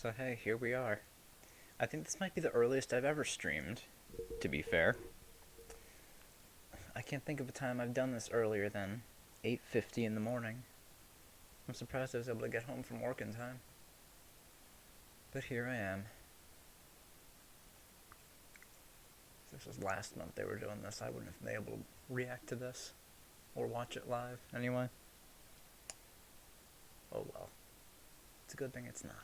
So hey, here we are. I think this might be the earliest I've ever streamed, to be fair. I can't think of a time I've done this earlier than 8:50 in the morning. I'm surprised I was able to get home from work in time. But here I am. If this was last month they were doing this, I wouldn't have been able to react to this. Or watch it live, anyway. Oh well. It's a good thing it's not.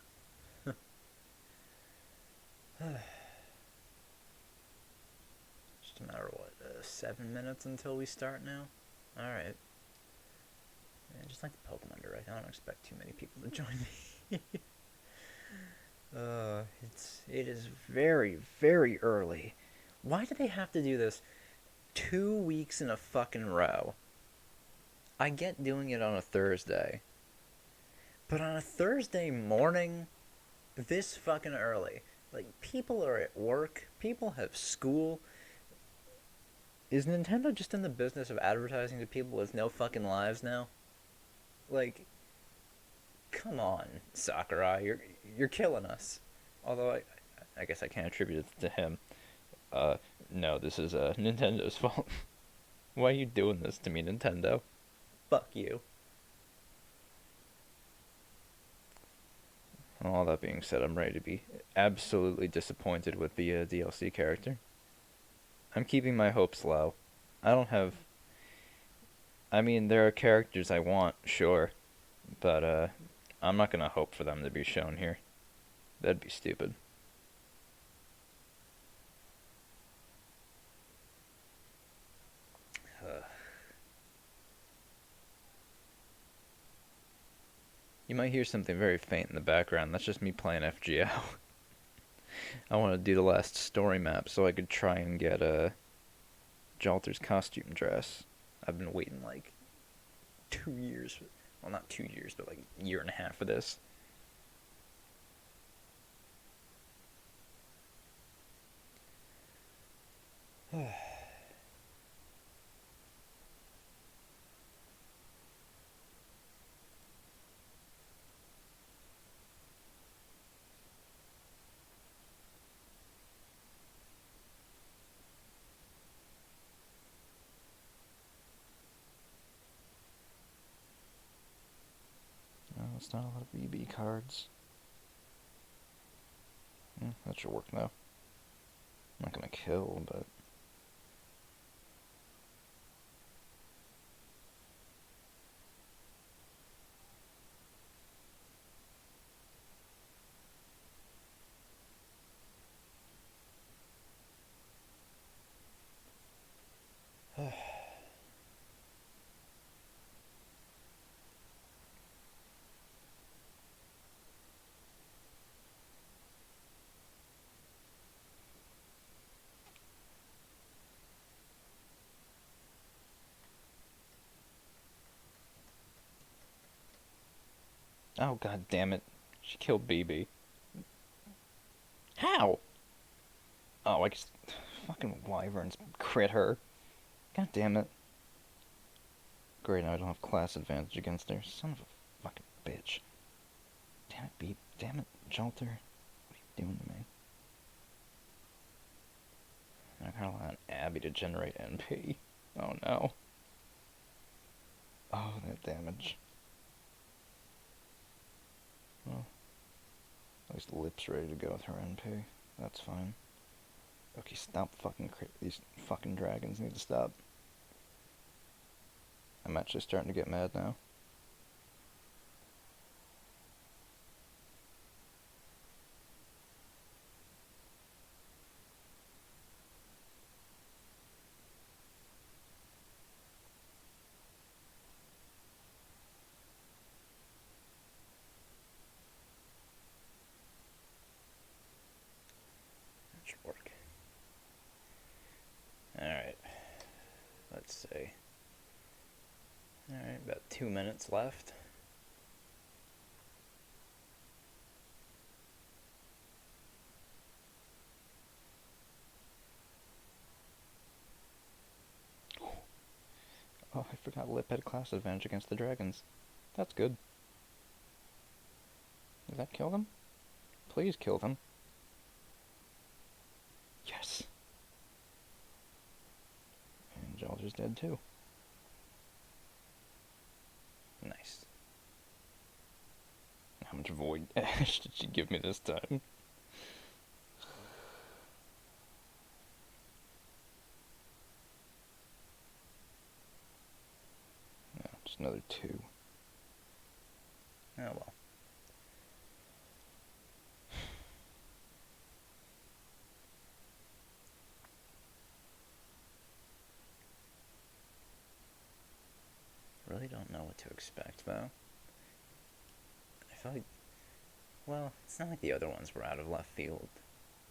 Just a matter of 7 minutes until we start now? Alright. Yeah, just like the Pokemon Direct, I don't expect too many people to join me. It is very, very early. Why do they have to do this 2 weeks in a fucking row? I get doing it on a Thursday. But on a Thursday morning, this fucking early, like, people are at work, people have school. Is Nintendo just in the business of advertising to people with no fucking lives now? Like, come on, Sakurai, you're killing us. Although I guess I can't attribute it to him. No, this is Nintendo's fault. Why are you doing this to me, Nintendo? Fuck you. All that being said, I'm ready to be absolutely disappointed with the DLC character. I'm keeping my hopes low. I don't have... I mean, there are characters I want, sure. But, I'm not gonna hope for them to be shown here. That'd be stupid. You might hear something very faint in the background. That's just me playing FGO. I want to do the last story map so I could try and get Jalter's costume dress. I've been waiting like 2 years. Well, not 2 years, but like a year and a half for this. Oh, it's not a lot of BB cards. That should work now. I'm not gonna kill, but... Oh, god damn it. She killed BB. How? Oh, I guess fucking wyverns crit her. God damn it. Great, now I don't have class advantage against her. Son of a fucking bitch. Damn it, BB. Damn it, Jolter. What are you doing to me? I kinda want Abby to generate NP. Oh no. Oh, that damage. Well, at least Lip's ready to go with her NP. That's fine. Okay, stop fucking these fucking dragons need to stop. I'm actually starting to get mad now. That should work. Alright. Let's see. Alright, about 2 minutes left. Oh, I forgot Lip had class advantage against the dragons. That's good. Does that kill them? Please kill them. Yes. And Jalder's dead too. Nice. How much void ash did she give me this time? No, just another 2. Oh well. Really don't know what to expect, though. I feel like, well, it's not like the other ones were out of left field.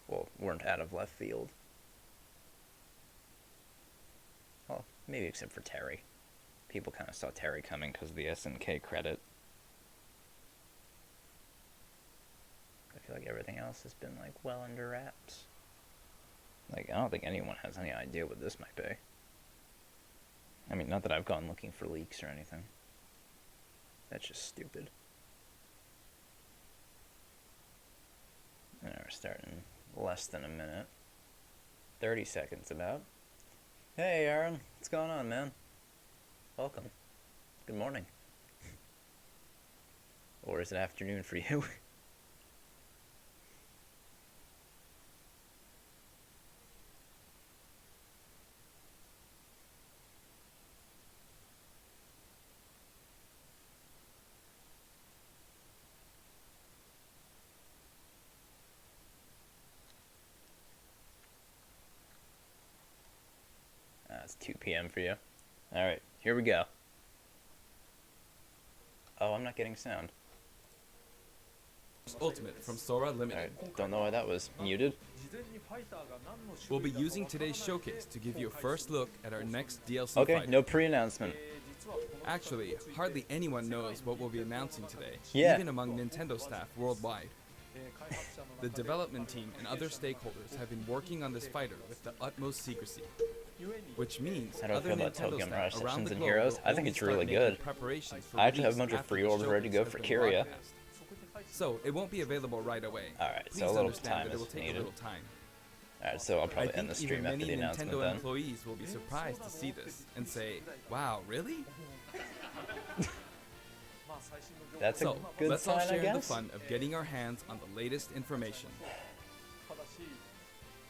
Well, weren't out of left field. Well, maybe except for Terry. People kind of saw Terry coming because of the SNK credit. I feel like everything else has been, like, well under wraps. Like, I don't think anyone has any idea what this might be. I mean, not that I've gone looking for leaks or anything. That's just stupid. And we're starting less than a minute. 30 seconds about. Hey, Aaron. What's going on, man? Welcome. Good morning. Or is it afternoon for you? It's 2 p.m. for you. Alright, here we go. Oh, I'm not getting sound. Ultimate from Sora Limited. Alright, don't know why that was muted. We'll be using today's showcase to give you a first look at our next DLC Okay, fighter. no pre-announcement. Actually, hardly anyone knows what we'll be announcing today, Yeah. even among Nintendo staff worldwide. The development team and other stakeholders have been working on this fighter with the utmost secrecy. Which means How do I other feel about Nintendo Tokyo staff Mirage around Sessions the and globe Heroes? will I think only it's start really making good. preparations for I actually have a release bunch of after pre-orders the ready to go showcase for has been Kyria. broadcast. So it won't be available right away. Alright, so Please a little understand time that it is will take needed. a little time. Alright, so I'll I probably end think the even stream after many the announcement Nintendo then. employees will be surprised to see this and say, "Wow, really?" That's a So good let's all sign, I share in the guess? fun of getting our hands on the latest information.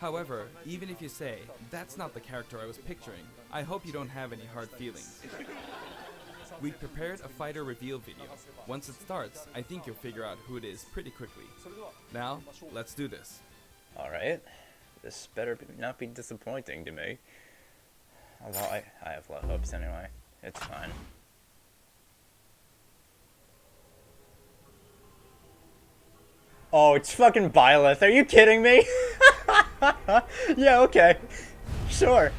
However, even if you say, "That's not the character I was picturing," I hope you don't have any hard feelings. We've prepared a fighter reveal video. Once it starts, I think you'll figure out who it is pretty quickly. Now, let's do this. Alright. This better not be disappointing to me. Although I have low hopes anyway. It's fine. Oh, it's fucking Byleth. Are you kidding me? Yeah, okay. Sure.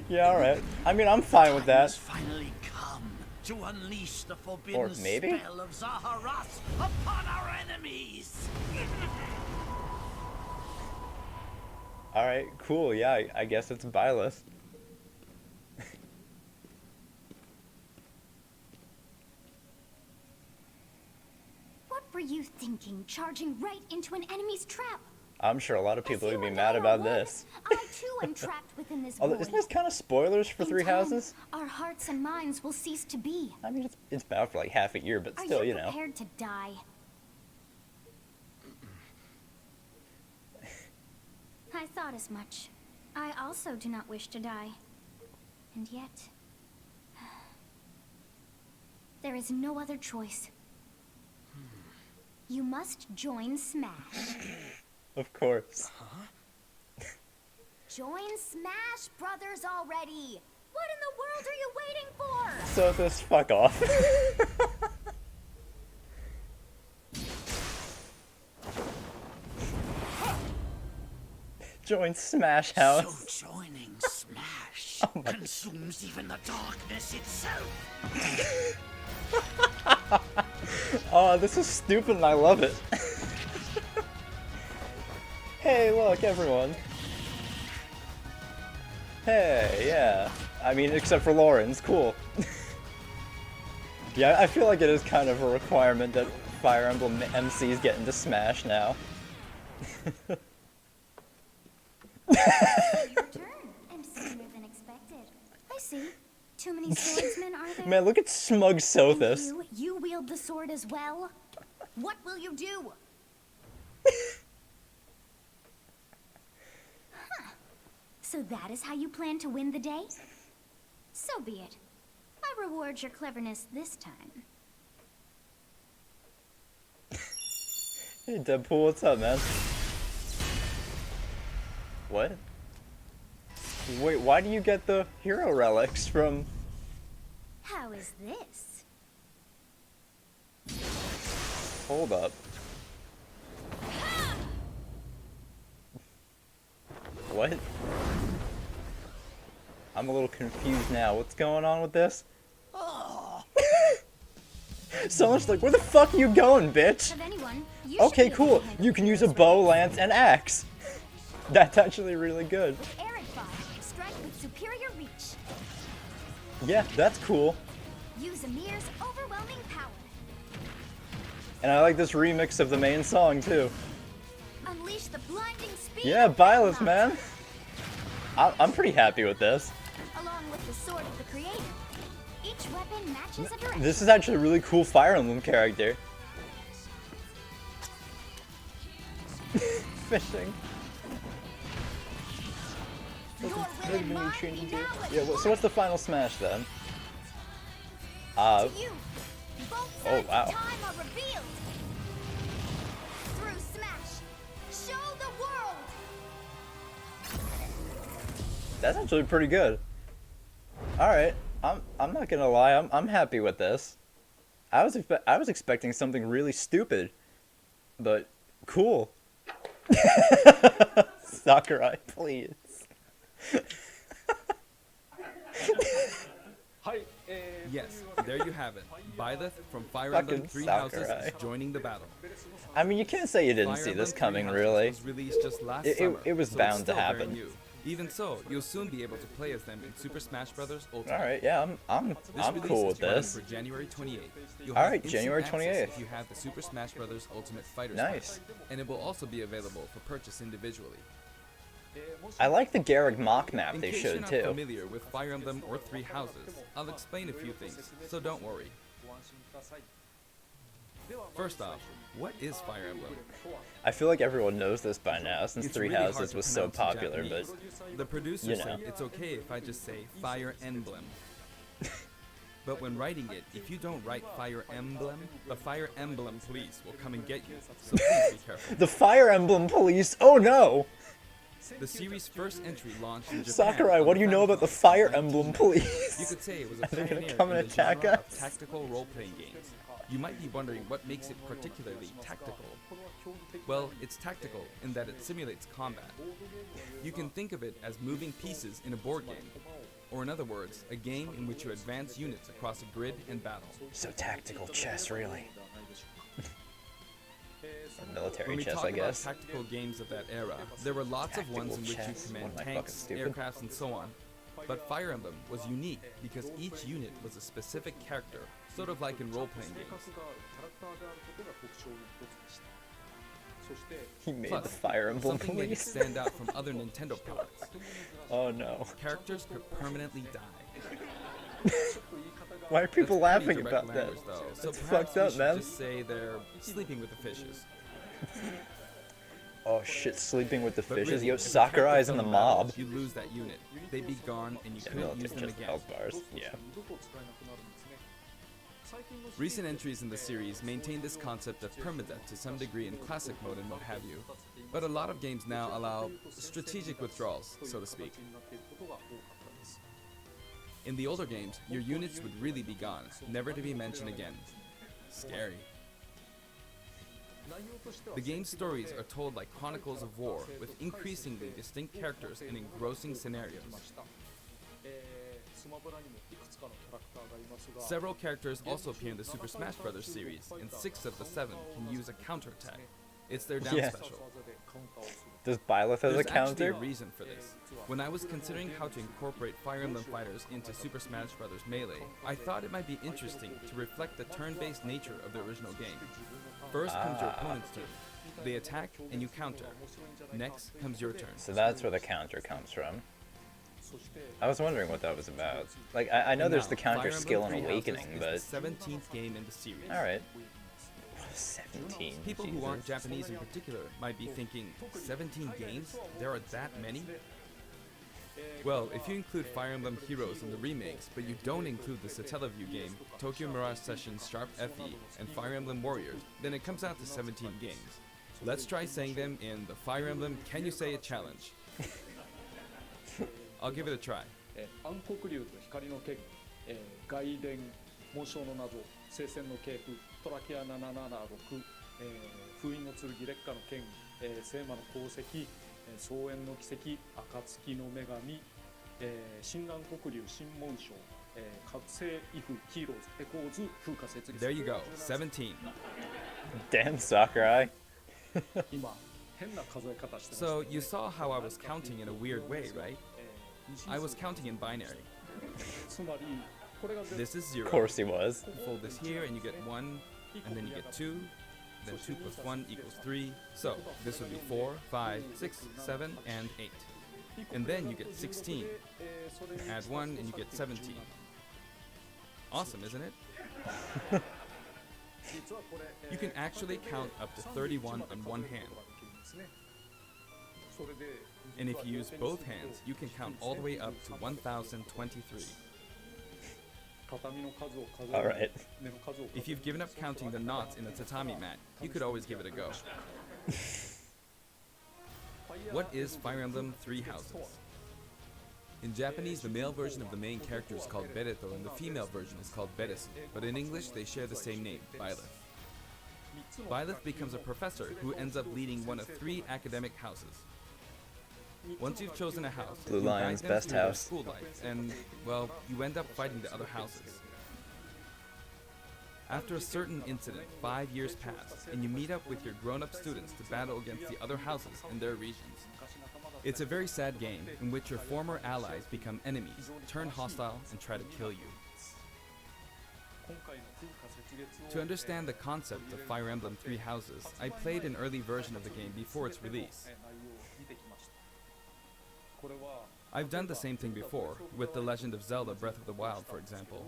Yeah, alright. I mean, I'm fine with that. Has finally come to unleash the forbidden Or maybe? spell of Zaharas upon our enemies. Alright, cool. Yeah, I guess it's Byleth. What were you thinking, charging right into an enemy's trap? I'm sure a lot of people As would you be and mad I are about one, this. I too am trapped within this Although, void. isn't this kind of spoilers for In Three time, Houses? Our hearts and minds will cease to be. I mean, it's been out for like half a year, but Are still, you you know. prepared to die? I thought as much. I also do not wish to die. And yet... there is no other choice. You must join Smash. Of course. Join Smash Brothers already! What in the world are you waiting for? So this fuck off. Join Smash House. So joining Smash consumes even the darkness itself. Oh, this is stupid and I love it. Hey, look, everyone. Hey, yeah. I mean, except for Lauren's, cool. Yeah, I feel like it is kind of a requirement that Fire Emblem MCs get into Smash now. Your turn, and sooner than expected. I see. Too many swordsmen, are there? Man, look at smug And Sothis. you wield the sword as well? What will you do? Huh. So that is how you plan to win the day? So be it. I reward your cleverness this time. Hey Deadpool, what's up, man? What? Wait, why do you get the hero relics from... How is this? Hold up. What? I'm a little confused now. What's going on with this? Someone's like, where the fuck are you going, bitch? Of anyone, you Okay, should be cool. able to handle You can use a heroes bow, with lance, and axe. That's actually really good. arid fire. Strike with superior reach. Yeah, that's cool. Use Amir's overwhelming power. And I like this remix of the main song, too. Unleash the blinding speed. Yeah, of Byleth, Failnaught. man. I'm pretty happy with this. Along with the sword of the creator. Each weapon matches a direction. This is actually a really cool Fire Emblem character. Fishing. Your will and mine be now Yeah, so what's the final smash then? to you. Both Oh, sides wow. of time are revealed. Through Smash, show the world. That's actually pretty good. All right, I'm not gonna lie, I'm happy with this. I was expecting something really stupid, but cool. Sakurai, please. Yes, there you have it. Byleth from Fire Fucking Emblem Three Houses Sakurai. is joining the battle. I mean, you can't say you didn't Fire see this Emblem coming, Three Houses really. was released just last It summer, was so bound it's to still very happen. new. Even so, you'll soon be able to play as them in Super Smash Bros. Ultimate. All right, yeah, I'm This I'm release cool is with planned this. for January 28th. You'll All have right, instant January access 28th. If you have the Super Smash Bros. Ultimate Fighters Nice. Pack, and it will also be available for purchase individually. I like the Garrick mock map In they case showed you're not too. familiar with Fire Emblem or Three Houses, I'll explain a few things, so don't worry. First off, what is Fire Emblem? I feel like everyone knows this by now since It's Three really hard Houses to was so pronounce in popular, but Japanese. The producer you know. said it's okay if I just say Fire Emblem. But when writing it, if you don't write Fire Emblem, the Fire Emblem police will come and get you, so please be careful. the Fire Emblem police. Oh no, The series' first entry launched in Japan. Sakurai, on what do you know about the Famicom Fire in Emblem 1990. police? You could say it was a Are they gonna pioneer come and in the attack genre us? of tactical role-playing games. You might be wondering what makes it particularly tactical. Well, it's tactical in that it simulates combat. You can think of it as moving pieces in a board game. Or in other words, a game in which you advance units across a grid and battle. So tactical chess, really. Military When we chess, talk I about guess. tactical games of that era, there were lots of ones in which Tactical chess? you command What, am I fucking tanks, stupid? aircrafts, and so on. But Fire Emblem was unique because each unit was a specific character, sort of like in role-playing games. He made Plus, the Fire Emblem something made it police. stand out from other Nintendo products. Oh no. Characters could permanently die. Why are people That's pretty laughing direct about that? language, though, so That's perhaps fucked we up, should man. just say they're sleeping with the fishes. Oh shit, sleeping with the But fishes. really, Yo, if a Sakurai's character in the fell battle, mob. You'd lose that unit. They'd be gone, and you Yeah, couldn't military use them chess again. health bars. Yeah. Recent entries in the series maintain this concept of permadeath to some degree in classic mode and what have you, but a lot of games now allow strategic withdrawals, so to speak. In the older games, your units would really be gone, never to be mentioned again. Scary. The game's stories are told like chronicles of war, with increasingly distinct characters and engrossing scenarios. Several characters also appear in the Super Smash Bros. Series, and 6 of the 7 can use a counterattack. It's their down Yeah. special. Does Byleth have a There's actually a counter? reason for this. When I was considering how to incorporate Fire Emblem fighters into Super Smash Bros. Melee, I thought it might be interesting to reflect the turn-based nature of the original game. First comes your opponent's turn. They attack and you counter. Next comes your turn. So that's where the counter comes from. I was wondering what that was about. Like, I know And there's now, the counter Fire skill Emblem in Three Awakening, Houses but... is the 17th game in the series. Alright. 17, People Jesus. who aren't Japanese in particular might be thinking, 17 games? There are that many? Well, if you include Fire Emblem Heroes in the remakes, but you don't include the Satellaview game, Tokyo Mirage Sessions Sharp FE, and Fire Emblem Warriors, then it comes out to 17 games. Let's try saying them in the Fire Emblem Can You Say It challenge. I'll give it a try. 暗黒竜と光の剣、外伝、紋章の謎、聖戦の系譜、トラキア776、封印の剣、烈火の剣、聖魔の功績、草原の奇跡、暁の女神、新暗黒竜、新紋章、覚醒イフ、ヒーローズ、エコーズ、風化雪 There you go, 17. Damn, Sakurai. 今、変な数え方してます。 So, you saw how I was counting in a weird way, right? I was counting in binary. つまり、これが This is 0. Of course he was. You fold this here and you get 1, and then you get 2, then 2 plus 1 equals 3. So, this would be 4, 5, 6, 7, and 8. And then you get 16. Add 1 and you get 17. Awesome, isn't it? You can actually count up to 31 on one hand. And if you use both hands, you can count all the way up to 1023. Alright. If you've given up counting the knots in a tatami mat, you could always give it a go. What is Fire Emblem Three Houses? In Japanese, the male version of the main character is called Bereto and the female version is called Beresu, but in English they share the same name, Byleth. Byleth becomes a professor who ends up leading one of 3 academic houses. Once you've chosen a house, Blue you guide Lion's them best through their house. school life, and, well, you end up fighting the other houses. After a certain incident, 5 years pass, and you meet up with your grown-up students to battle against the other houses in their regions. It's a very sad game in which your former allies become enemies, turn hostile, and try to kill you. To understand the concept of Fire Emblem Three Houses, I played an early version of the game before its release. I've done the same thing before, with The Legend of Zelda Breath of the Wild, for example.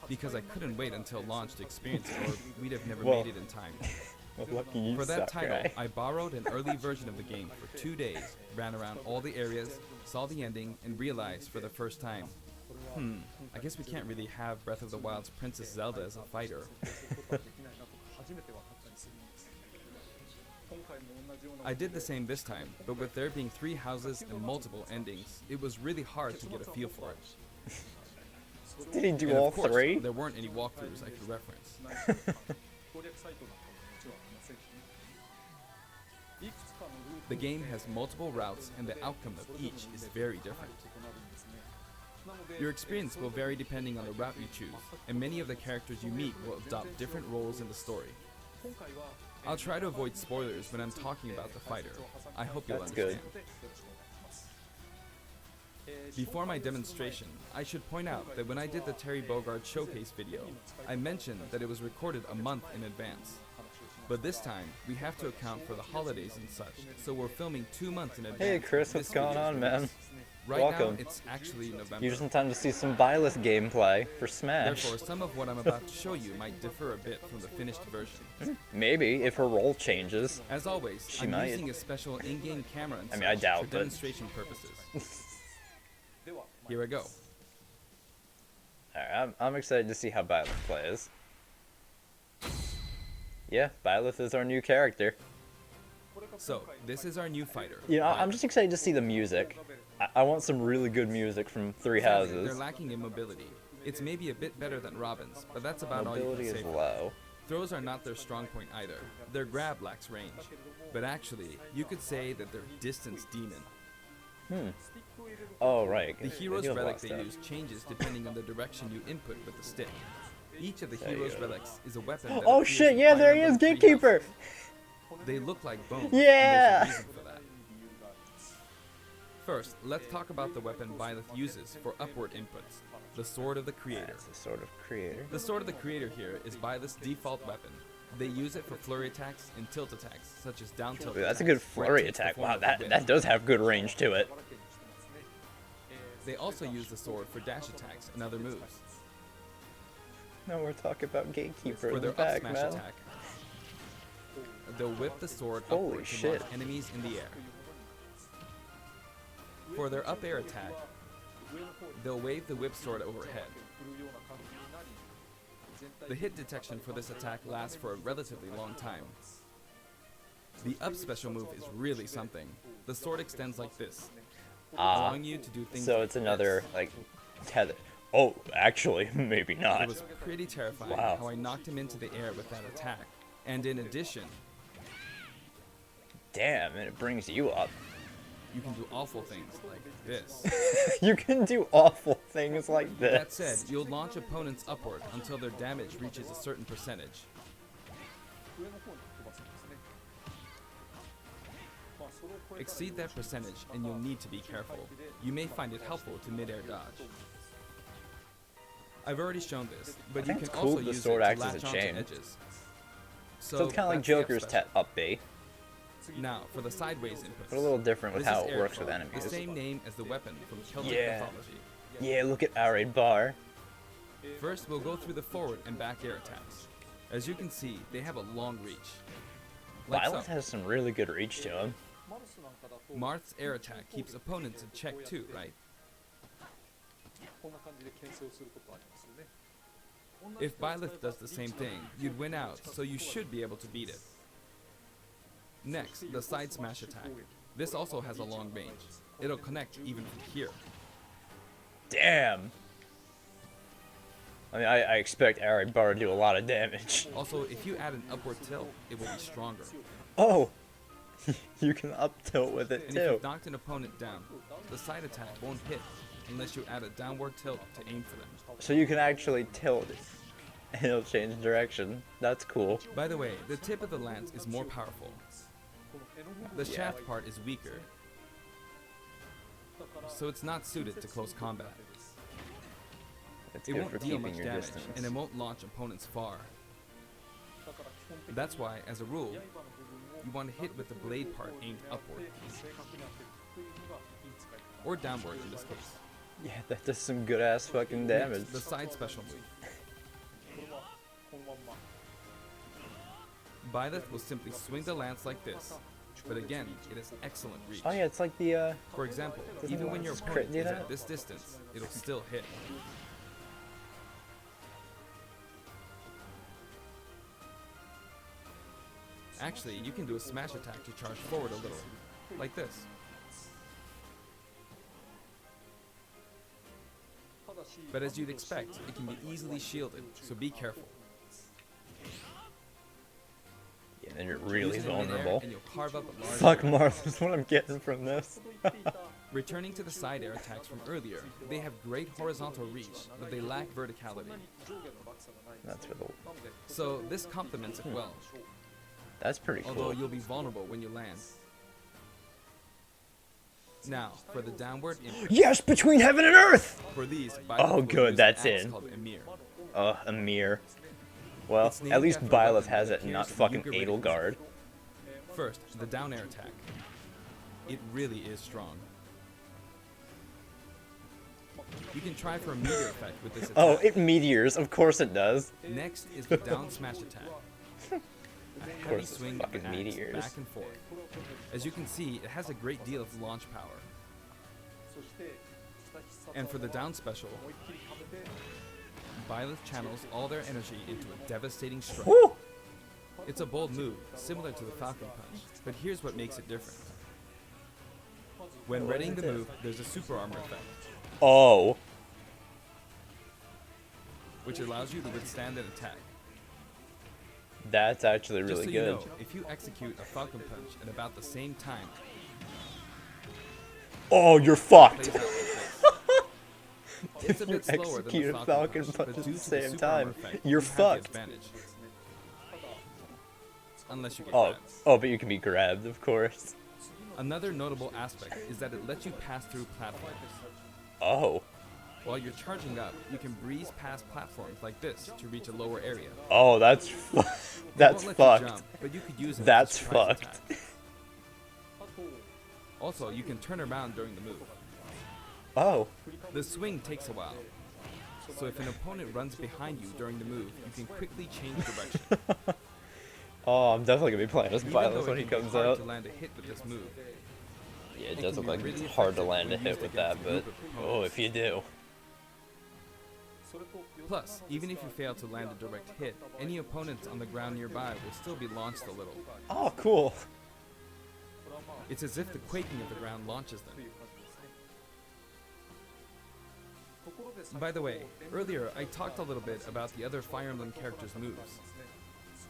Because I couldn't wait until launch to experience it, or we'd have never Well, made it in time. Well, lucky you, For that title, Sakurai. I borrowed an early version of the game for 2 days, ran around all the areas, saw the ending, and realized for the first time, I guess we can't really have Breath of the Wild's Princess Zelda as a fighter. I did the same this time, but with there being 3 houses and multiple endings, it was really hard to get a feel for it. Did he do And all of course, 3? there weren't any walkthroughs I could reference. The game has multiple routes and the outcome of each is very different. Your experience will vary depending on the route you choose, and many of the characters you meet will adopt different roles in the story. I'll try to avoid spoilers when I'm talking about the fighter. I hope you'll That's good. understand. Before my demonstration, I should point out that when I did the Terry Bogard showcase video, I mentioned that it was recorded a month in advance. But this time, we have to account for the holidays and such, so we're filming 2 months in advance. Hey Chris, of what's this going video's on, man? release. Right Welcome. now, it's actually November. You're just in time to see some Byleth gameplay for Smash. Therefore, some of what I'm about to show you might differ a bit from the finished version. Maybe, if her role changes. As always, She I'm might. using a special in-game camera and I mean, I such doubt, for but- demonstration purposes. Here I go. Alright, I'm excited to see how Byleth plays. Yeah, Byleth is our new character. So, this is our new fighter. You know, I'm Byleth. just excited to see the music. I want some really good music from Three Sadly, Houses. they're lacking in mobility. It's maybe a bit better than Robin's, but that's about all Mobility you can is say. for it. low. Throws are not their strong point either. Their grab lacks range. But actually, you could say that they're distance demon. Oh, right. The it hero's heals a lot relic of they stuff. use changes depending on the direction you input with the stick. Each of the There you hero's go. relics is a weapon that Oh appears shit, in yeah, Fire there he is, Emblem Three Gatekeeper! Houses. They look like bones. Yeah! And there's a reason for that. First, let's talk about the weapon Byleth uses for upward inputs, the Sword of the Creator. That's the Sword of Creator. The Sword of the Creator here is Byleth's default weapon. They use it for flurry attacks and tilt attacks, such as down tilt. Ooh, that's a good attacks, where it flurry takes the attack. form Wow, of a that whip. does have good range to it. They also use the sword for dash attacks and other moves. No, we're talking about Gatekeeper For in the their up back, smash man. attack, they'll whip the sword Holy upward to shit. launch enemies in the air. For their up air attack, they'll wave the whip sword overhead. The hit detection for this attack lasts for a relatively long time. The up special move is really something. The sword extends like this, allowing you to do things So like it's another, this. like, tether. Oh, actually, maybe It not. was pretty terrifying Wow. how I knocked him into the air with that attack. And in addition, Damn, and it brings you up. you can do awful things like this. You can do awful things like this. That said, you'll launch opponents upward until their damage reaches a certain percentage. Exceed that percentage and you'll need to be careful. You may find it helpful to mid-air dodge. I've already shown this, but you think can it's cool also that the use sword it to acts as a latch onto chain. edges. So it's kind of like that's the up Joker's special. up B, Now, for the sideways inputs. but a little different with This how is it air works with throw, enemies. The same name as the weapon from Celtic Yeah. mythology. Yeah, look at our bar. First, we'll go through the forward and back air attacks. As you can see, they have a long reach. Like Byleth so. has some really good reach to him. Marth's air attack keeps opponents in check too, right? If Byleth does the same thing, you'd win out, so you should be able to beat it. Next, the side smash attack. This also has a long range. It'll connect even from here. Damn. I mean, I expect our bar to do a lot of damage. Also, if you add an upward tilt, it will be stronger. Oh! You can up tilt with it And if too. you've knocked an opponent down, the side attack won't hit unless you add a downward tilt to aim for them. So you can actually tilt it, and it'll change direction. That's cool. By the way, the tip of the lance is more powerful. The shaft part is weaker, so it's not suited to close combat. It's It good won't for deal keeping much your damage, distance. and it won't launch opponents far. That's why, as a rule, you want to hit with the blade part aimed upward. Or downward in this case. Yeah, that does some good ass fucking damage. Next, the side special move. Byleth will simply swing the lance like this, but again, it has excellent reach. Oh yeah, it's like the For example, Doesn't even when your Lance opponent crit do is that? at this distance, it'll still hit. Actually, you can do a smash attack to charge forward a little, like this. But as you'd expect, it can be easily shielded, so be careful. Yeah, then you're really Use it in midair vulnerable. and you'll carve up a large Fuck area. Marth is what I'm getting from this. Returning to the side air attacks from earlier, they have great horizontal reach, but they lack verticality. That's for the. So this complements it well, That's pretty although cool. you'll be vulnerable when you land. Now, for the downward input. Yes, between heaven and earth. For these, Oh, Byleth will good, use that's an axe in. called Emir. Emir. Well, It's named at least after a Byleth weapon has that it, and not appears in fucking Yuga Raiders. Edelgard. First, the down air attack. It really is strong. You can try for a meteor effect with this attack. Oh, it meteors. Of course it does. Next is the down smash attack. A heavy course it's swing of the fucking axe meteors. back and forth. As you can see, it has a great deal of launch power. And for the down special, Byleth channels all their energy into a devastating strike. Woo! It's a bold move, similar to the Falcon Punch, but here's what makes it different. When readying the move, there's a super armor effect, Oh. which allows you to withstand an attack. That's actually Just really so good. you know, if you execute a Falcon Punch at about the same time, Oh, you're it fucked. plays out like this. It's a You bit slower than execute the a Falcon Falcon Punch, Punch but at due the to same super armor time, effect, you're you have fucked. the advantage. Unless you get Oh, grabbed. oh, but you can be grabbed, of course. Another notable aspect is that it lets you pass through platforms. Oh. While you're charging up, you can breeze past platforms like this to reach a lower area. Oh, that's It that's won't let you fucked. jump, but you could use it as a That's surprise fucked. attack. Also, you can turn around during the move. Oh. The swing takes a while, so if an opponent runs behind you during the move, you can quickly change direction. Oh, I'm definitely gonna be playing as Even though Byleth it when he can be comes hard out. to land a hit with this move, Yeah, it it does can look be like really it's hard to effective land a when hit used with against that, a but group of oh, opponents. if you do. Plus, even if you fail to land a direct hit, any opponents on the ground nearby will still be launched a little. Oh, cool. It's as if the quaking of the ground launches them. By the way, earlier I talked a little bit about the other Fire Emblem characters' moves.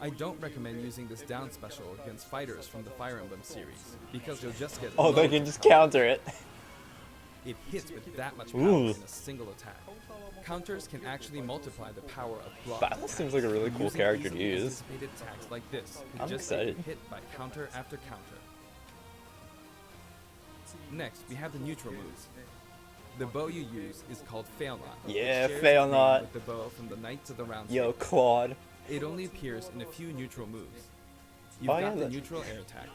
I don't recommend using this down special against fighters from the Fire Emblem series, because you'll just get Oh, they loads can of just power. counter it. It hits with that much power Ooh. in a single attack. Counters can actually multiply the power of block. Byleth seems like a really cool Using character to easily use. anticipated attacks like this could I'm just get you excited. hit by counter after counter. Next, we have the neutral moves. The bow you use is called Failnaught. which Yeah, shares its Failnaught. name with the bow from the Knights of the Round Yo, Table. Claude. It only appears in a few neutral moves. You've Oh, got yeah, the that- neutral air attack.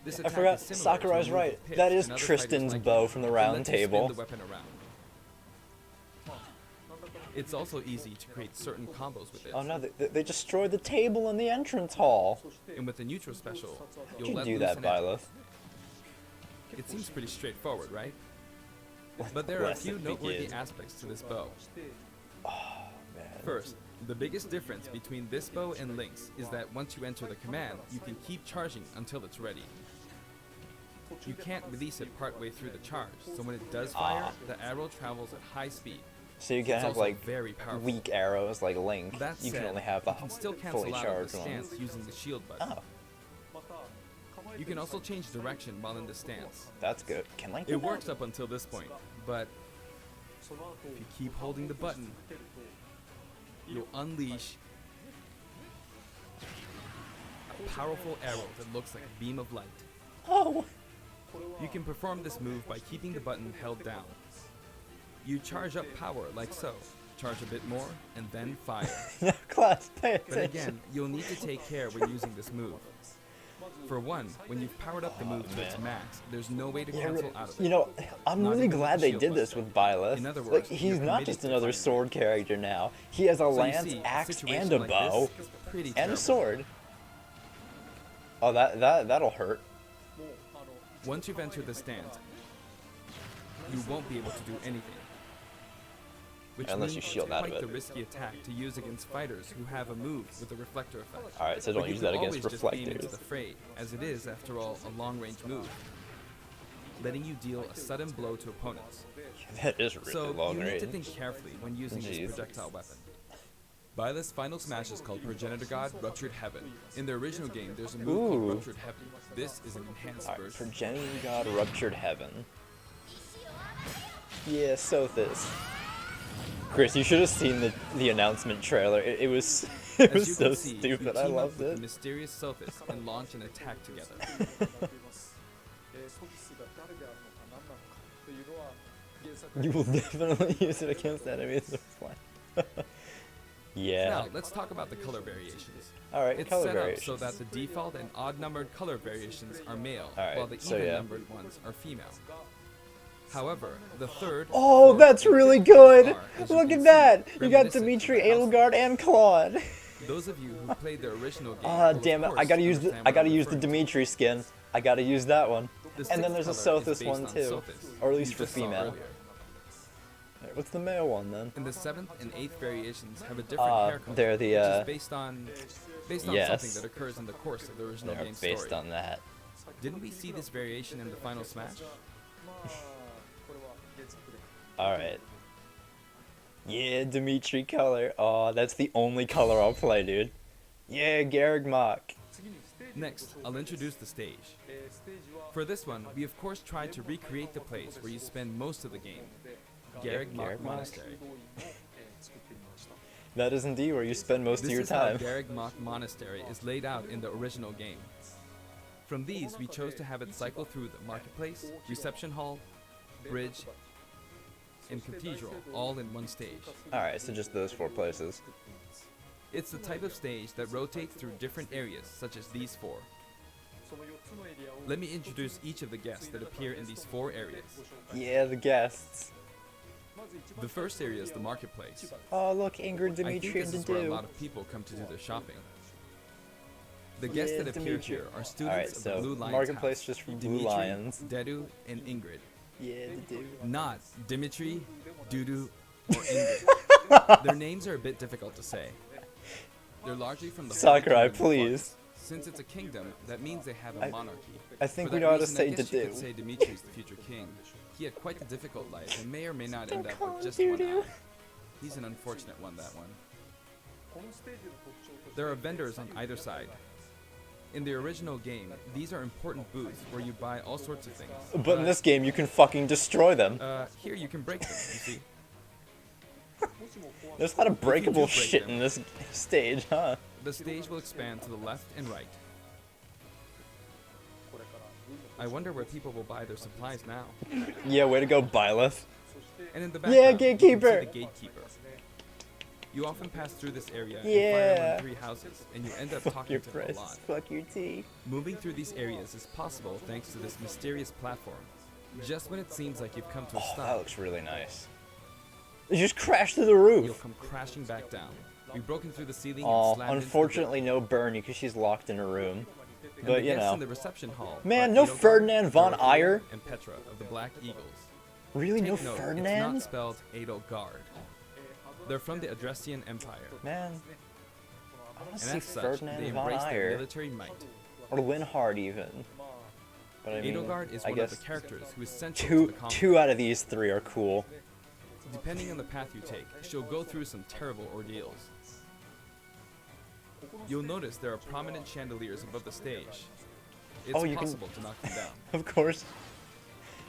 This I attack forgot, is similar to a Sakurai's move right. of pitch That is and other Tristan's fighters like bow it. from the It Round lets you spin Table. the weapon around. It's also easy to create certain combos with it. Oh no, they destroyed the table in the entrance hall. And with the neutral special, How'd you'll you let do loose that, an edge. Byleth? It seems pretty straightforward, right? But there are a Bless few it noteworthy begins. aspects to this bow. Man. First, the biggest difference between this bow and Link's is that once you enter the command, you can keep charging until it's ready. You can't release it partway through the charge, so when it does fire, the arrow travels at high speed. So you can It's have also like very powerful. weak arrows like Link. That You can said, only have the you can still fully cancel out of charged the ones. stance using the shield button. Oh, You can also change direction while in the stance. that's good. Can Link do It that? works up until this point, but if you keep holding the button, you'll unleash a powerful arrow that looks like a beam of light. Oh. You can perform this move by keeping the button held down. You charge up power like so, charge a bit more, and then fire. No, class, pay But attention. again, you'll need to take care when using this move. For one, when you've powered up the move to its man. max, there's no way to Yeah, cancel out of it. you know, I'm Not really even with glad the they shield did this button. with Byleth. In other Like, words, he's you're not committed just to another fighting. sword character now. He has a So you lance, see, axe, situation and a like bow, this is pretty and terrible. a sword. Oh, that'll hurt. Once you've entered the stance, you won't be able to do anything. Which Unless you means shield it's out of quite it. the risky attack to use against fighters who have a move with a reflector effect. All right, so But don't you use can that against always just aim into reflectors. the fray, as it is, after all, a long-range move, letting you deal a sudden blow to opponents. That is really So long you need range. to think carefully when using Jeez. this projectile weapon. Byleth's final smash is called Progenitor God Ruptured Heaven. In the original game, there's a move called Ooh. Ruptured Heaven. This is an enhanced All right, version. Progenitor God Ruptured Heaven. Yeah, Sothis. Chris, you should have seen the announcement trailer. It was it As was you so can see, stupid. you I team up loved with it. the mysterious Sothis and launch an attack together. You will definitely use it against enemies of flying. Yeah. Now, let's talk about the color variations. All right, It's color set variations. up so that the default and odd-numbered color variations are male, Alright, while the so yeah. even-numbered ones are female. However, the third. Oh, fourth, that's and really fifth good! are, as you Look can at see, that! You got reminiscent of Dimitri, the house. Edelgard, and Claude. Those of you who played the original game. Ah, will, of damn it! I course, gotta use understand what I'm the referring to. Dimitri skin. I gotta use that one. The And then sixth there's a color is Sothis based one on too, Sothis, or at you least for just saw female. earlier. Alright, what's the male one then? And the seventh and eighth variations have a different hair color, they're the, which is based on yes. something that occurs in the course of the original They're game based story. on that. Didn't we see this variation in the final smash? Alright. Yeah, Dimitri color. Oh, that's the only color I'll play, dude. Yeah, Garrick Mach. Next, I'll introduce the stage. For this one, we of course tried to recreate the place where you spend most of the game, Garrick Mach Garrick Mach. Monastery. That is indeed where you spend most This of your is how time. Garrick Mach Monastery is laid out in the original game. From these, we chose to have it cycle through the marketplace, reception hall, bridge, and cathedral, all in one stage. Alright, so just those 4 places. It's the type of stage that rotates through different areas, such as these 4. Let me introduce each of the guests that appear in these 4 areas. Yeah, the guests. The first area is the marketplace. Oh, look, Ingrid, I think Dimitri, this and is where a Dedu. lot of people come to do their shopping. The guests Yeah, that appear Dimitri. here are students Alright, of the so Blue Lions marketplace house. just from Dimitri, Blue Lions. Dedu, and Ingrid. Yeah, Dedu. Not Dimitri, Dudu, or Ingrid. Their names are a bit difficult to say. They're largely from the Holy Sakurai, Kingdom of please. Focus. Since it's a kingdom, that means they have a monarchy. I think For we that know how to reason, say I guess you could Dedu. say Dimitri's the future king. He had quite a difficult life and may or may not end up call with him just one Dudu. eye. He's an unfortunate one, that one. There are vendors on either side. In the original game, these are important booths where you buy all sorts of things. But in this game, you can fucking destroy them. Here you can break them, you see. There's a lot of breakable break shit them. in this stage, huh? The stage will expand to the left and right. I wonder where people will buy their supplies now. Yeah, way to go, Byleth. And in the Yeah, background, you can gatekeeper. see the gatekeeper. You often pass through this area Yeah. and Fire Emblem 3 houses, and you end up Fuck talking your to them a press. lot. Fuck your tea. Moving through these areas is possible thanks to this mysterious platform. Just when it seems like you've come to a Oh, that stop, looks really nice. You just crashed through the you'll roof. come crashing back down. You've broken through the ceiling Oh, and slammed into the unfortunately no Bernie because she's locked in a room. And But the you guests know. in the reception hall Man, are no Edelgard, Ferdinand von Dorothea, Eyre? and Petra of the Black Eagles. Really, Take no note, it's not Ferdinand? spelled Edelgard. They're from the Adressian Empire, Man, I want to and see as such, Ferdinand they von embrace their Eyre. military might. Or Linhard even. But I mean, Edelgard is I one of guess the characters who is central to the conflict. two out of these 3 are cool. Depending on the path you take, she'll go through some terrible ordeals. You'll notice there are prominent chandeliers above the stage. It's Oh, you can- possible to knock them down. Of course.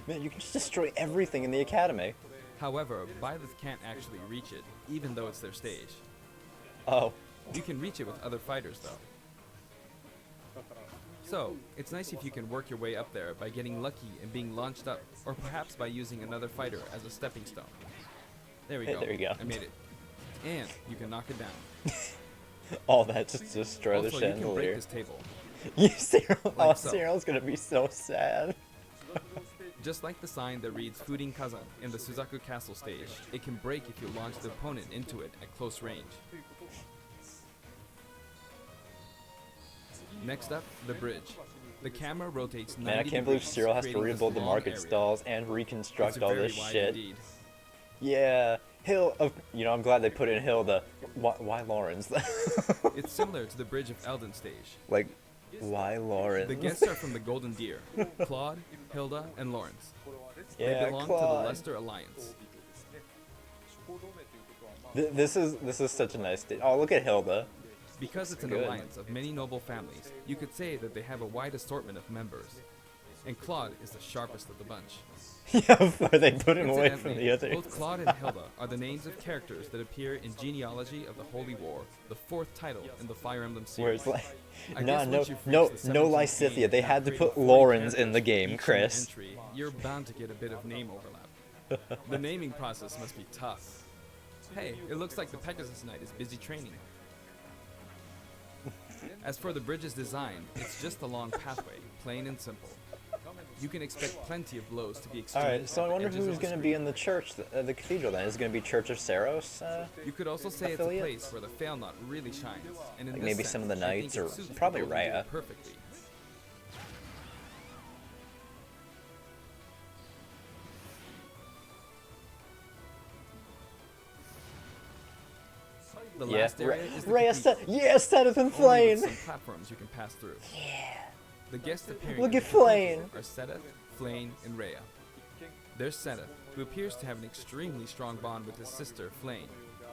Man, you can just destroy everything in the academy. However, Byleth can't actually reach it, even though it's their stage. Oh. You can reach it with other fighters, though. So, it's nice if you can work your way up there by getting lucky and being launched up, or perhaps by using another fighter as a stepping stone. There we Hey, go. there you go. I made it. And you can knock it down. All that just to destroy Also, the you can break chandelier. this table. You Cyril, oh, so. Cyril's gonna be so sad. Just like the sign that reads Furin Kazan in the Suzaku Castle stage, it can break if you launch the opponent into it at close range. Next up, the bridge. The camera rotates 90 Man, I can't believe degrees, Cyril has to creating this rebuild the long market area. stalls and reconstruct It's all very this wide shit. indeed. Yeah, Hill. You know, I'm glad they put in Hill. Why Lawrence? It's similar to the bridge of Elden stage. Like, why Lawrence? The guests are from the Golden Deer: Claude, Hilda, and Lawrence. Yeah, They belong to the Claude. Leicester Alliance. This is such a nice stage. Oh, look at Hilda. Because it's an Good. alliance of many noble families, you could say that they have a wide assortment of members. And Claude is the sharpest of the bunch. Yeah, before they put him away from Incidentally, the others. both Claude and Hilda are the names of characters that appear in Genealogy of the Holy War, the 4th title in the Fire Emblem Where series. it's like, I nah, guess no, once you've no, reached the no 17th Lysithia. game They and had to created put 40 Lawrence in characters the for game, each new Chris. entry, you're bound to get a bit of name overlap. The naming process must be tough. Hey, it looks like the Pegasus Knight is busy training. As for the bridge's design, it's just a long pathway, plain and simple. You can expect plenty of blows to be exchanged. Alright, so at I the wonder edges who's of the going to be screen. in the church, the cathedral then. Is it going to be Church of Saros? You could also say it's a affiliate? place where the Failnaught really shines, and in Like this maybe sense, some of the I think knights it or suits the probably Golden Deer Raya. perfectly. The Yeah, last area is the Raya cathedral, set it in only flame! with some platforms you can pass through. Yeah. The guests appearing Look in at the cathedral Flame. are Sedith, Flame, and Rhea. There's Sedith, who appears to have an extremely strong bond with his sister, Flame.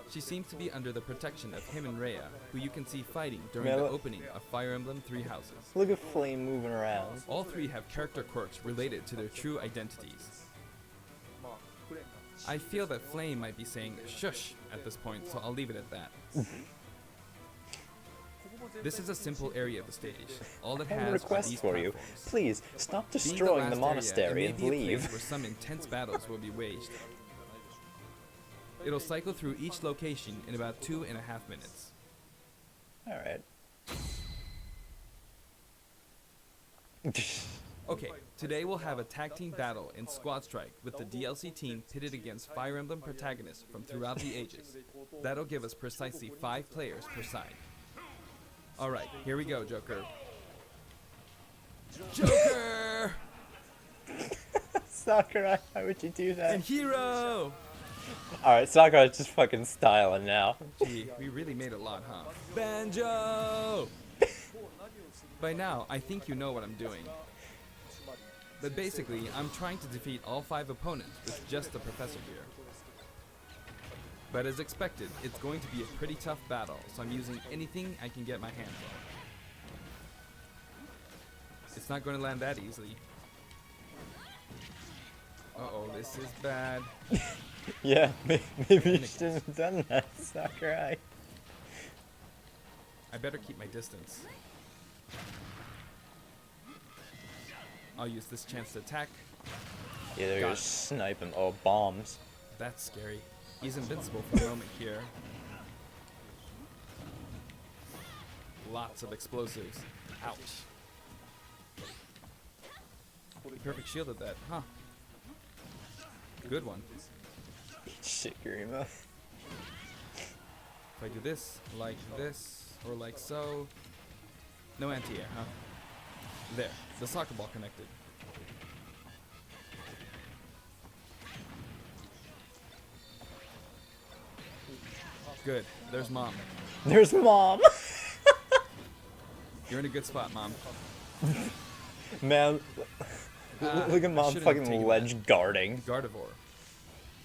She seems to be under the protection of him and Rhea, who you can see fighting during Man, the look- opening of Fire Emblem 3 Houses. Look at Flame moving around. All 3 have character quirks related to their true identities. I feel that Flame might be saying shush at this point, so I'll leave it at that. This is a simple area of the stage. All it I have a has are request these for you. platforms. Please, stop Being destroying the last monastery area, and it may be a place leave. where some intense battles will be waged. It'll cycle through each location in about 2.5 minutes. Alright. Okay, today we'll have a tag team battle in Squad Strike with the DLC team pitted against Fire Emblem protagonists from throughout the ages. That'll give us precisely 5 players per side. Alright, here we go, Joker. Joker! Sakurai, why would you do And that? Hero! Alright, Sakurai's just fucking styling now. Gee, we really made a lot, huh? Banjo! By now, I think you know what I'm doing. But basically, I'm trying to defeat all 5 opponents with just the professor here. But as expected, it's going to be a pretty tough battle, so I'm using anything I can get my hands on. It's not going to land that easily. Uh-oh, this is bad. Yeah, maybe you shouldn't have done that, Sakurai. I better keep my distance. I'll use this chance to attack. Yeah, they're Got gonna it. snipe him. Oh, bombs. That's scary. He's invincible for a moment here. Lots of explosives. Ouch. Perfect shielded that, huh? Good one. Shigurima. If I do this, or like so. No anti-air, huh? There, the soccer ball connected. Good, there's Mom. There's Mom! You're in a good spot, Mom. Man, look at I Mom shouldn't have fucking taken ledge guarding. Gardevoir.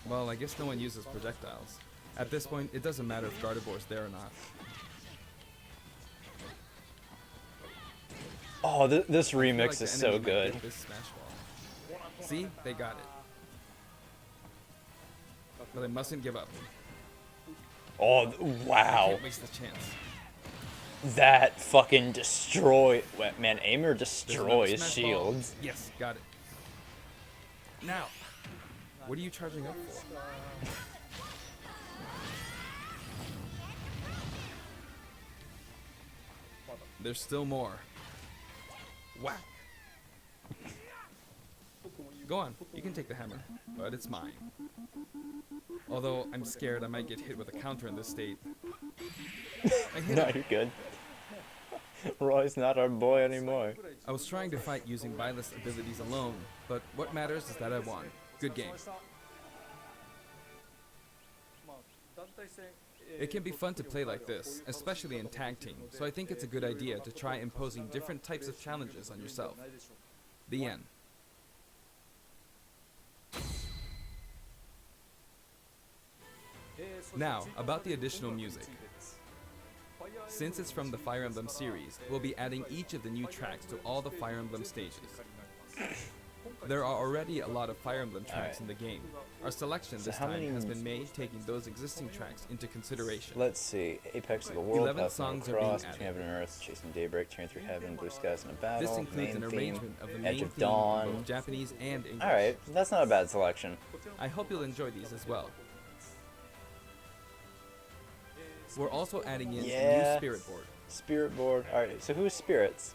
Well, I guess no one uses projectiles. At this point, it doesn't matter if Gardevoir's there or not. Oh, this I feel remix like the is so enemy might good. get this smash ball. See? They got it. But I mustn't give up. Oh, wow. Can't waste the chance. That fucking man, Aimer There's another destroys smash shields. ball. Yes, got it. Now, what are you charging up for? There's still more. Whack. Go on, you can take the hammer, but it's mine. Although I'm scared I might get hit with a counter in this state. I hit No, him. you're good. Roy's not our boy anymore. I was trying to fight using Byleth's abilities alone, but what matters is that I won. Good game. It can be fun to play like this, especially in tag team, so I think it's a good idea to try imposing different types of challenges on yourself. The end. Now, about the additional music. Since it's from the Fire Emblem series, we'll be adding each of the new tracks to all the Fire Emblem stages. There are already a lot of Fire Emblem tracks in the game. Our selection So this how time many has been made taking those existing tracks into consideration. Let's see. Apex of the World, 11 Path of songs are Cross, being Between added. Heaven and Earth, Chasing Daybreak, Turn Through Heaven, Blue Skies in a Battle, This includes main an theme, arrangement of the Edge main of theme in Dawn. both Japanese and English. Alright, that's not a bad selection. I hope you'll enjoy these as well. We're also adding in a Yeah. new spirit board. Spirit board. Alright, so who's spirits?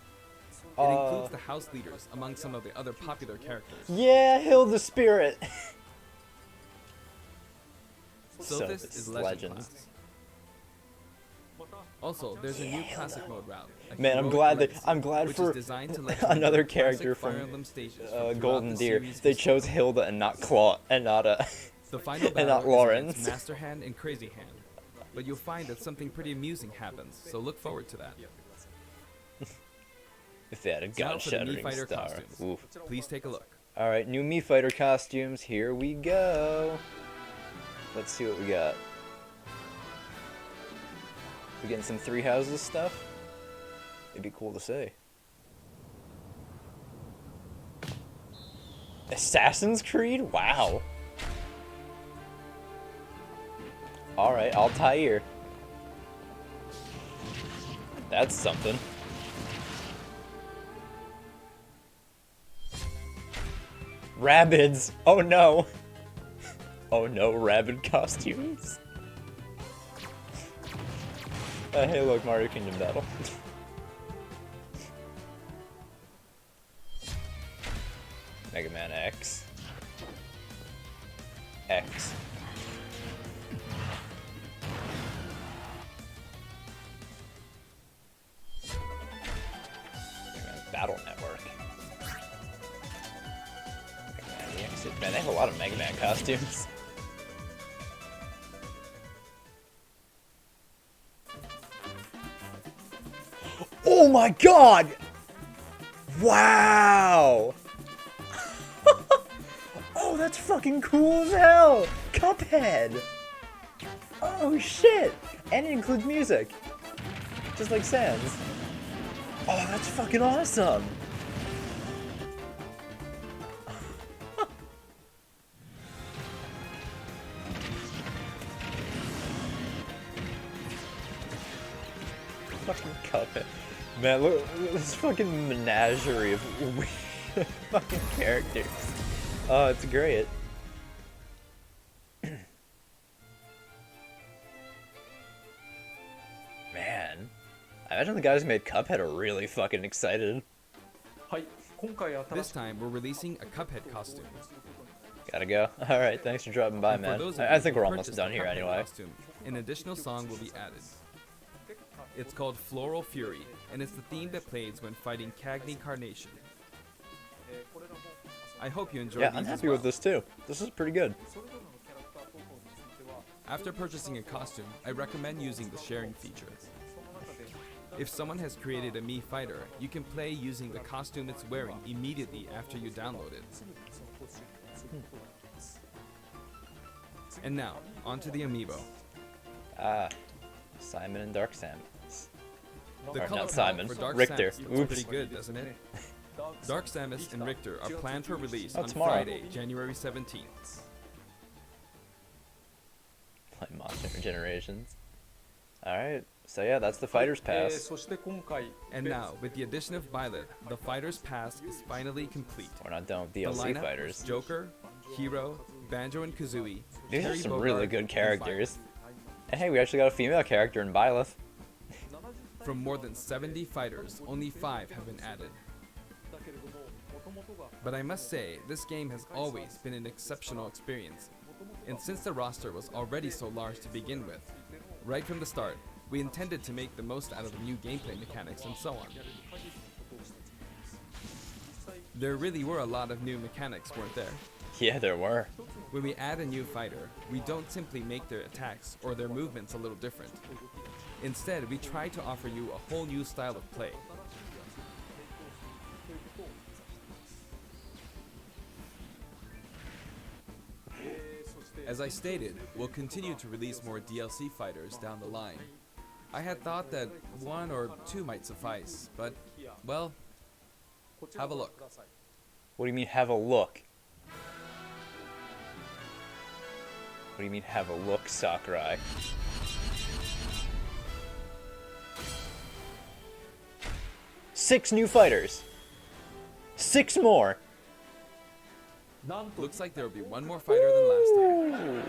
It includes the house leaders among some of the other popular characters. Yeah, Hilda Spirit! Sophis is Legend Legends. class. Also, there's a new classic mode route. a Man, I'm heroic glad legacy, I'm glad which for is designed to let you another enjoy classic character Fire from Emblem stages from throughout Golden the Deer. series They history. chose Hilda and not Claw and not The final and battle not is Lawrence. against Master Hand and Crazy Hand, but you'll find that something pretty amusing happens, so look forward to that. If they had a Now for the gun-shattering Mii Fighter star. costumes. Oof. Please take a look. Alright, new Mii Fighter costumes. Here we go. Let's see what we got. We getting some Three Houses stuff? It'd be cool to see. Assassin's Creed? Wow. Alright, Altair. That's something. Rabbids! Oh no! Oh no, rabbit costumes! Hey look, Mario Kingdom Battle. Mega Man X. X. Mega Man Battle Network. Mega Man EX. Man, they have a lot of Mega Man costumes. Oh my god! Wow! Oh, that's fucking cool as hell! Cuphead! Oh shit! And it includes music. Just like Sans. Oh, that's fucking awesome! Fucking Cuphead. Man, look at this fucking menagerie of weird fucking characters. Oh, it's great. Man, I imagine the guys who made Cuphead are really fucking excited. はい、今回新 This しく time, we're releasing a Cuphead costume. Gotta go. Alright, thanks for dropping by, And for man. those of I you think who we're almost purchased done the here Cuphead anyway. costume, an additional song will be added. It's called Floral Fury, and it's the theme that plays when fighting Cagney Carnation. I hope you enjoy Yeah, these I'm as happy well. with this too. This is pretty good. それぞれのキャラクター投稿については After purchasing a costume, I recommend using the sharing feature. その中で If someone has created a Mii fighter, you can play using the costume it's wearing immediately after you download it. すぐにそのコスチュームをすることができます And now, onto the amiibo. Ah, Simon and Dark Samus. The Or color not palette Simon, for Dark Richter. Samus looks Oops. pretty good, doesn't it? Dark Samus and Richter are planned for release Oh, on tomorrow. Friday, January 17th. Play Monster Generations. Alright, so yeah, that's the Fighter's えー Pass. そして今回 And now, with the addition of Byleth, the Fighter's Pass is finally complete. We're not done with The DLC lineup fighters. was Joker, Hero, Banjo and Kazooie, These are Terry some Bogard, really good and characters. Byleth. And hey, we actually got a female character in Byleth. From more than 70 fighters, only 5 have been added. だけれども元々が But I must say, this game has always been an exceptional experience. And since the roster was already so large to begin with, right from the start, we intended to make the most out of the new gameplay mechanics and so on. There really were a lot of new mechanics, weren't there? Yeah, there were. When we add a new fighter, we don't simply make their attacks or their movements a little different. Instead, we try to offer you a whole new style of play. As I stated, we'll continue to release more DLC fighters down the line. I had thought that 1 or 2 might suffice, but, well, こちら have a ご覧 look. ください What do you mean, have a look? What do you mean, have a look, Sakurai? Six new fighters! 6 more! なんと Looks like there will be 1 more fighter than last time.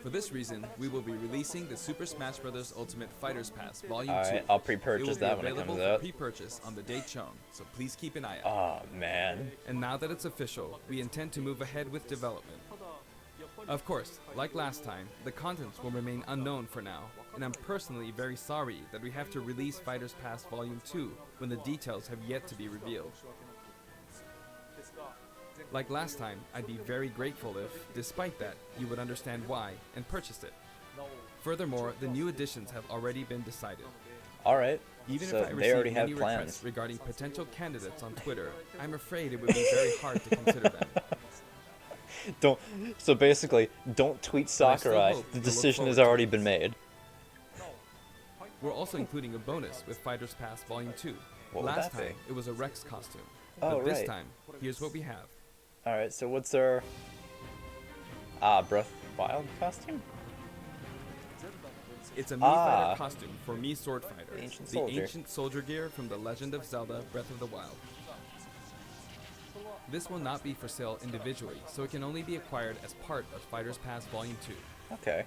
For this reason, we will be releasing the Super Smash Bros. Ultimate Fighters Pass Volume 2. Alright, I'll It will pre-purchase be that when it available comes for out. pre-purchase on the date shown, so please keep an eye out. Oh, man. And now that it's official, we intend to move ahead with development. Of course, like last time, the contents will remain unknown for now, and I'm personally very sorry that we have to release Fighters Pass Volume 2 when the details have yet to be revealed. Like last time, I'd be very grateful if, despite that, you would understand why and purchase it. Furthermore, the new additions have already been decided. Alright, Even so if I they already receive have many plans. requests regarding potential candidates on Twitter, I'm afraid it would be very hard to consider them. Don't. So basically, don't tweet But I still Sakurai. hope The you'll look decision has forward to already it. been made. We're also including a bonus with Fighters Pass Volume 2. What would Last that be? time, it was a Rex costume. Oh, But this right. time, here's what we have. Alright, so what's our... Breath of the Wild costume? It's a Mii Ah. fighter costume for Mii sword fighter, The ancient the soldier. ancient soldier gear from The Legend of Zelda Breath of the Wild. This will not be for sale individually, so it can only be acquired as part of Fighters Pass Volume 2. Okay.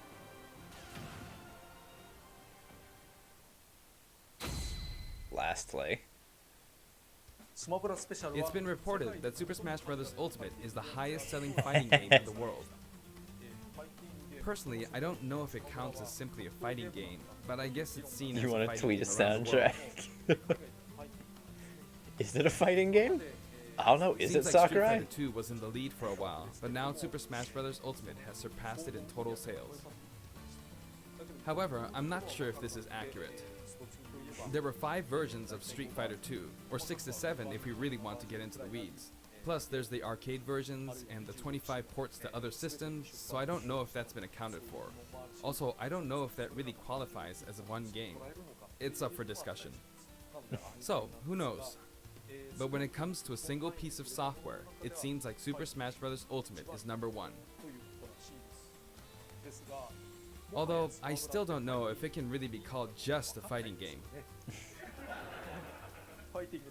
Lastly, It's been reported that Super Smash Bros. Ultimate is the highest selling fighting game in the world. Personally, I don't know if it counts as simply a fighting game, but I guess it's seen as you a want to fighting tweet a game around the world. soundtrack? Is it a fighting game? I don't know. Is it Seems like Street Sakurai? Fighter 2 was in the lead for a while, but now Super Smash Bros. Ultimate has surpassed it in total sales. However, I'm not sure if this is accurate. There were 5 versions of Street Fighter 2, or 6 to 7 if we really want to get into the weeds. Plus, there's the arcade versions and the 25 ports to other systems, so I don't know if that's been accounted for. Also, I don't know if that really qualifies as one game. It's up for discussion. So, who knows? But when it comes to a single piece of software, it seems like Super Smash Bros. Ultimate is number 1. Although, I still don't know if it can really be called just a fighting game.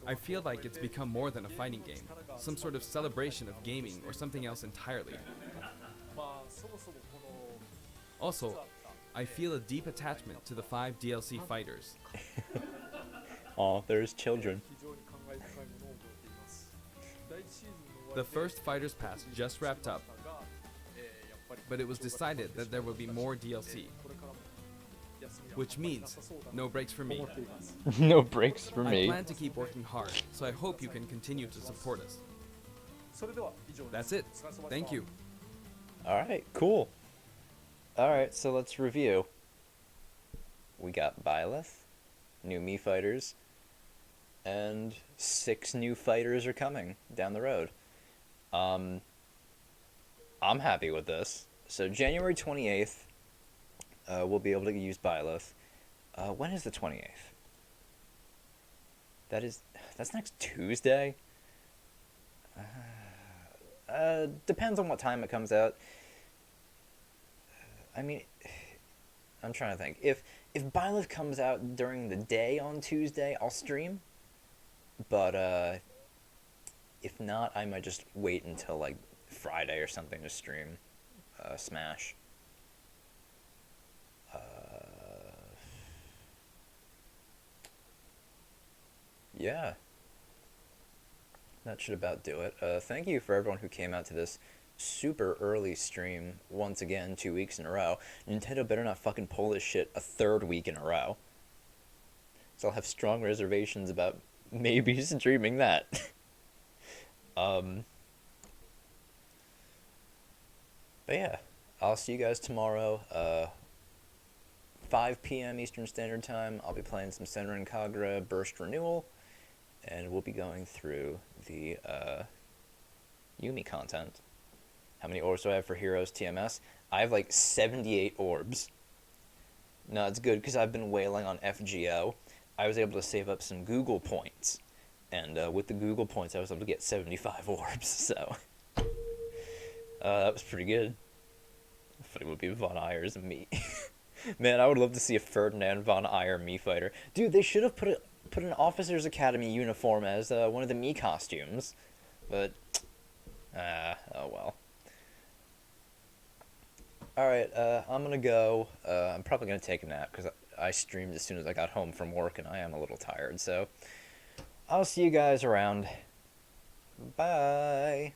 I feel like it's become more than a fighting game, some sort of celebration of gaming or something else entirely. Also, I feel a deep attachment to the 5 DLC fighters. Oh, there's children. The first Fighters Pass just wrapped up, but it was decided that there will be more DLC. Which means, no breaks for me. No breaks for I me. plan to keep working hard, so I hope you can continue to support us. That's it. Thank you. Alright, cool. Alright, so let's review. We got Byleth, new Mii fighters, and 6 new fighters are coming down the road. I'm happy with this. So January 28th, we'll be able to use Byleth. When is the 28th? That's next Tuesday? Depends on what time it comes out. I mean, I'm trying to think. If Byleth comes out during the day on Tuesday, I'll stream. But if not, I might just wait until like Friday or something to stream Smash. Yeah. That should about do it. Thank you for everyone who came out to this super early stream once again, 2 weeks in a row. Nintendo better not fucking pull this shit a 3rd week in a row. So I'll have strong reservations about maybe streaming that. But yeah, I'll see you guys tomorrow. 5 p.m. Eastern Standard Time. I'll be playing some Senran Kagura Burst Renewal, and we'll be going through the Yumi content. How many orbs do I have for Heroes TMS? I have like 78 orbs. No, it's good because I've been wailing on FGO. I was able to save up some Google points, and with the Google points I was able to get 75 orbs, so that was pretty good. But it would be Von Ayers and me. Man, I would love to see a Ferdinand Von Ayer Mii fighter. Dude, they should have put an Officers Academy uniform as one of the Mii costumes. But, oh well. Alright, I'm gonna go. I'm probably gonna take a nap because I streamed as soon as I got home from work and I am a little tired. So, I'll see you guys around. Bye.